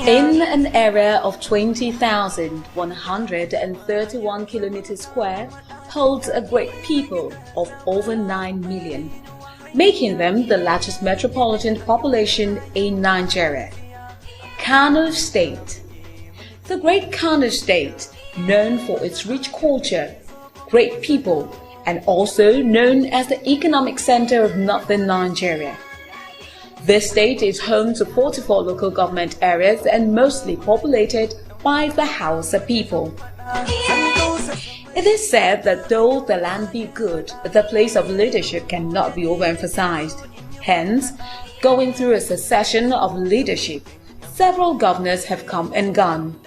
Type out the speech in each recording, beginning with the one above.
In an area of 20,131 kilometers square holds a great people of over 9 million, making them the largest metropolitan population in Nigeria. Kano State. The great Kano State, known for its rich culture, great people, and also known as the economic center of northern Nigeria. This state is home to 44 local government areas and mostly populated by the Hausa people. It is said that though the land be good, the place of leadership cannot be overemphasized. Hence, going through a succession of leadership, several governors have come and gone.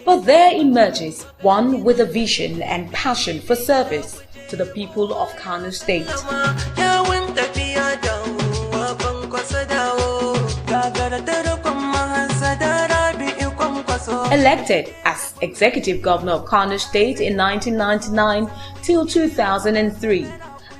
But there emerges one with a vision and passion for service to the people of Kano State. Elected as Executive Governor of Kano State in 1999 till 2003,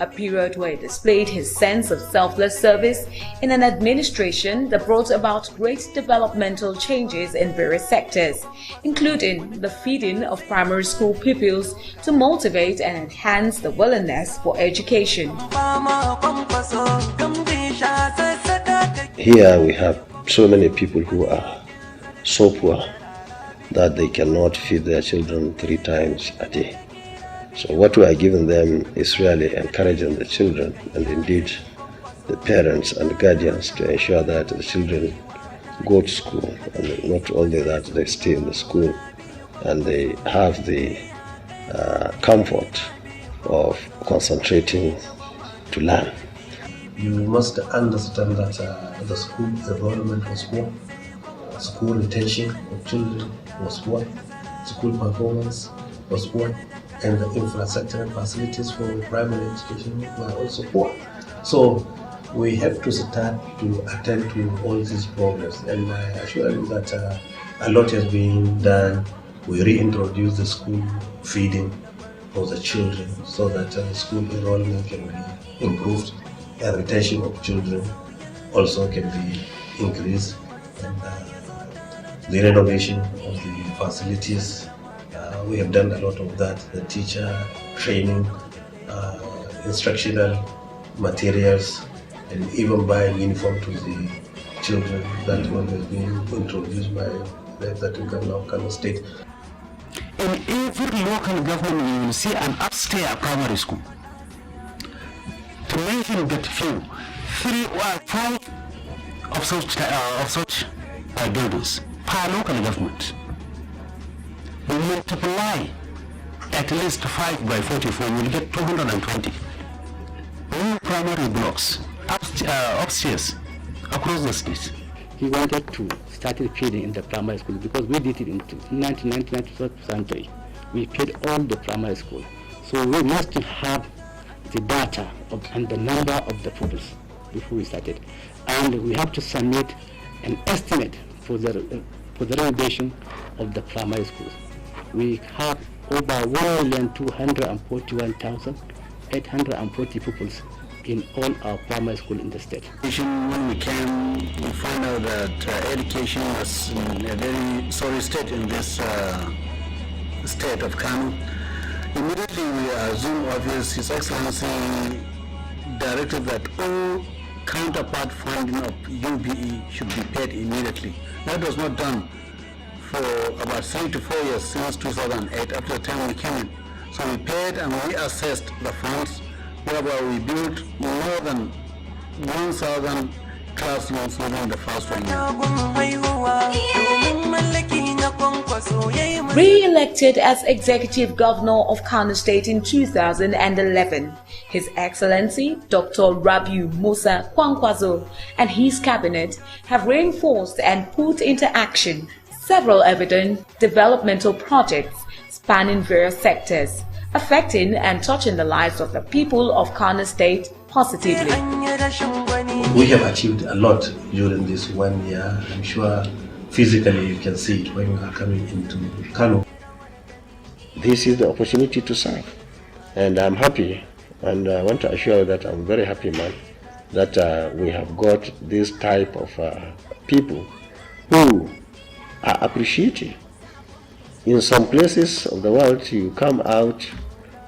a period where he displayed his sense of selfless service in an administration that brought about great developmental changes in various sectors, including the feeding of primary school pupils to motivate and enhance the willingness for education. Here we have so many people who are so poor that they cannot feed their children 3 times a day. So what we are giving them is really encouraging the children and indeed the parents and the guardians to ensure that the children go to school, and not only that, they stay in the school and they have the comfort of concentrating to learn. You must understand that the school enrollment was poor, school retention of children was poor, school performance was poor, and the infrastructure and facilities for primary education were also poor. So we have to start to attend to all these problems, and I assure you that a lot has been done. We reintroduce the school feeding for the children so that school enrollment can be improved, and retention of children also can be increased, and the renovation of the facilities. We have done a lot of that, the teacher training, instructional materials, and even buying uniform to the children. That one has been introduced by the Executive Governor of Kano State. In every local government you will see an upstairs primary school. To mention that few, 3 or 5 of such buildings per local government. We multiply at least 5 by 44, you will get 220. New primary blocks upstairs across the state. He wanted to start feeding in the primary school because we did it in 1993. We fed all the primary school. So we must have the data and the number of the pupils before we started. And we have to submit an estimate for the renovation of the primary schools. We have over 1,241,840 pupils in all our primary schools in the state. When we came, we found out that education was in a very sorry state in this state of Kano. Immediately we assumed obvious His Excellency directed that all counterpart funding of UBE should be paid immediately. That was not done for about 3 to 4 years since 2008, after the time we came in. So we paid and we assessed the funds, whereby we built more than 1,000 classrooms within the first 1 year. Re-elected as Executive Governor of Kano State in 2011, His Excellency Dr. Rabiu Musa Kwankwaso and his cabinet have reinforced and put into action several evident developmental projects spanning various sectors, affecting and touching the lives of the people of Kano State positively. We have achieved a lot during this 1 year. I'm sure physically you can see it when you are coming into Kano. This is the opportunity to serve, and I'm happy, and I want to assure you that I'm very happy, man, that we have got this type of people who are appreciated. In some places of the world, you come out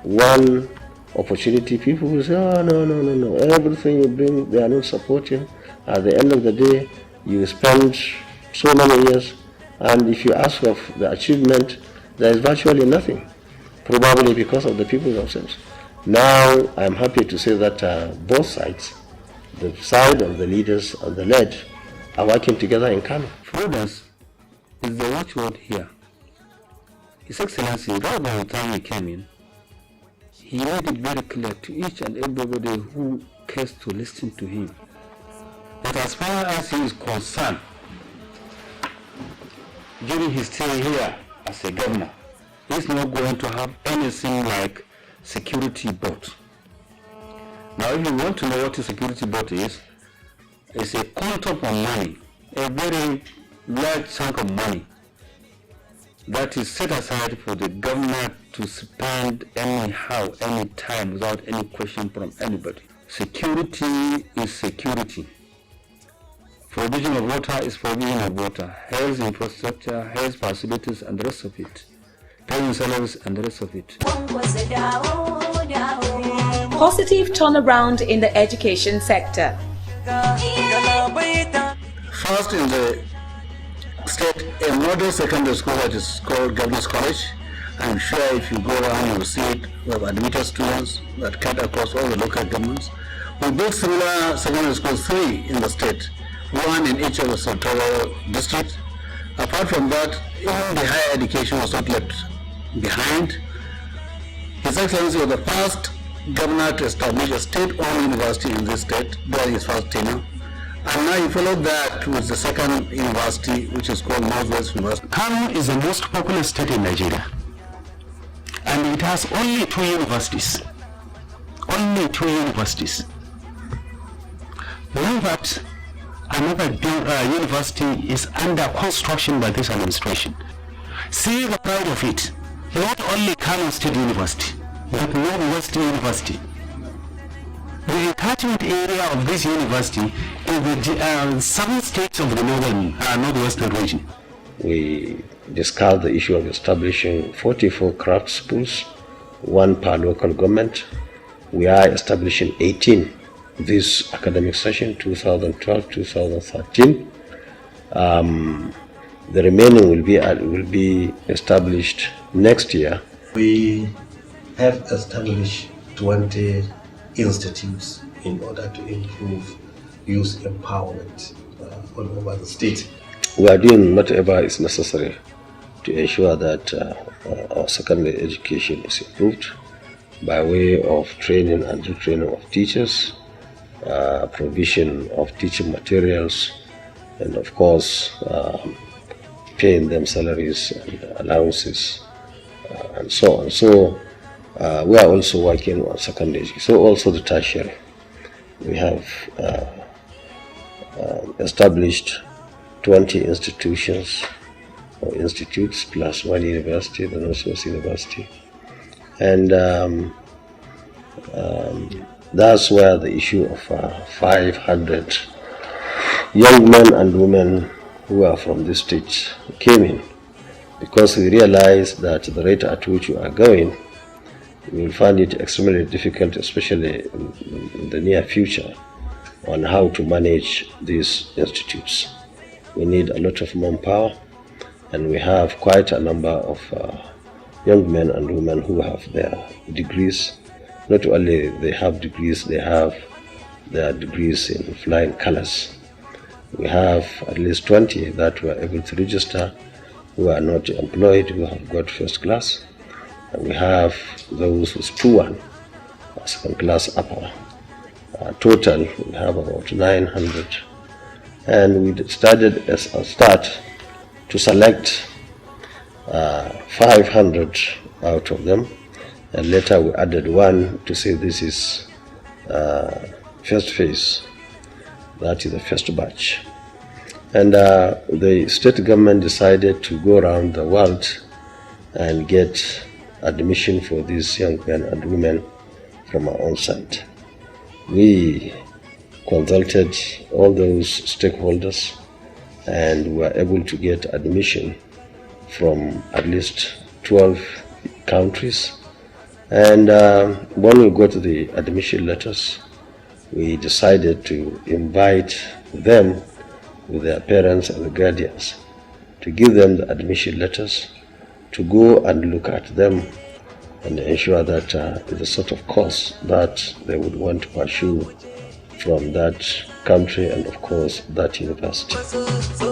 one opportunity, people will say, oh, no, everything you bring, they are not supporting. At the end of the day, you spend so many years, and if you ask of the achievement, there is virtually nothing, probably because of the people themselves. Now, I'm happy to say that both sides, the side of the leaders and the led, are working together in Kano. Prudence is the watchword here. His Excellency, right by the time he came in, he made it very clear to each and everybody who cares to listen to him that as far as he is concerned, during his stay here as a governor, he is not going to have anything like security board. Now, if you want to know what a security board is, it's a quantum of money, a very large chunk of money that is set aside for the governor to spend anyhow, anytime, without any question from anybody. Security is security. Provision of water is provision of water. Health infrastructure, health facilities, and the rest of it. Paying salaries and the rest of it. Positive turnaround in the education sector. First, in the state, a model secondary school that is called Governor's College. I'm sure if you go around, you will see it. We have admitted students that cut across all the local governments. We built similar secondary schools, 3 in the state, 1 in each of the sectoral districts. Apart from that, even the higher education was not left behind. His Excellency was the first governor to establish a state-owned university in this state during his first tenure. And now he followed that with the second university, which is called Northwest University. Kano is the most populous state in Nigeria, and it has only 2 universities. Only 2 universities. Now that another university is under construction by this administration, see the pride of it. Not only Kano State University, but Northwest University. The catchment area of this university is the 7 states of the northwestern region. We discussed the issue of establishing 44 craft schools, 1 per local government. We are establishing 18 this academic session, 2012-2013. The remaining will be established next year. We have established 20 institutes in order to improve youth empowerment all over the state. We are doing whatever is necessary to ensure that our secondary education is improved by way of training and retraining of teachers, provision of teaching materials, and of course paying them salaries and allowances and so on. So we are also working on secondary education, so also the tertiary. We have established 20 institutions or institutes plus 1 university, the Northwest University, and that's where the issue of 500 young men and women who are from this state came in, because we realized that the rate at which we are going, we will find it extremely difficult, especially in the near future, on how to manage these institutes. We need a lot of manpower, and we have quite a number of young men and women who have their degrees. Not only they have degrees, they have their degrees in flying colors. We have at least 20 that were able to register, who are not employed, who have got first class. And we have those with 2-1, second class upper. Total, we have about 900. And we started as a start to select 500 out of them. And later we added 1 to say this is first phase. That is the first batch. And the state government decided to go around the world and get admission for these young men and women from our own side. We consulted all those stakeholders and we were able to get admission from at least 12 countries. And when we got the admission letters, we decided to invite them with their parents and the guardians to give them the admission letters, to go and look at them and ensure that the sort of course that they would want to pursue from that country and of course that university.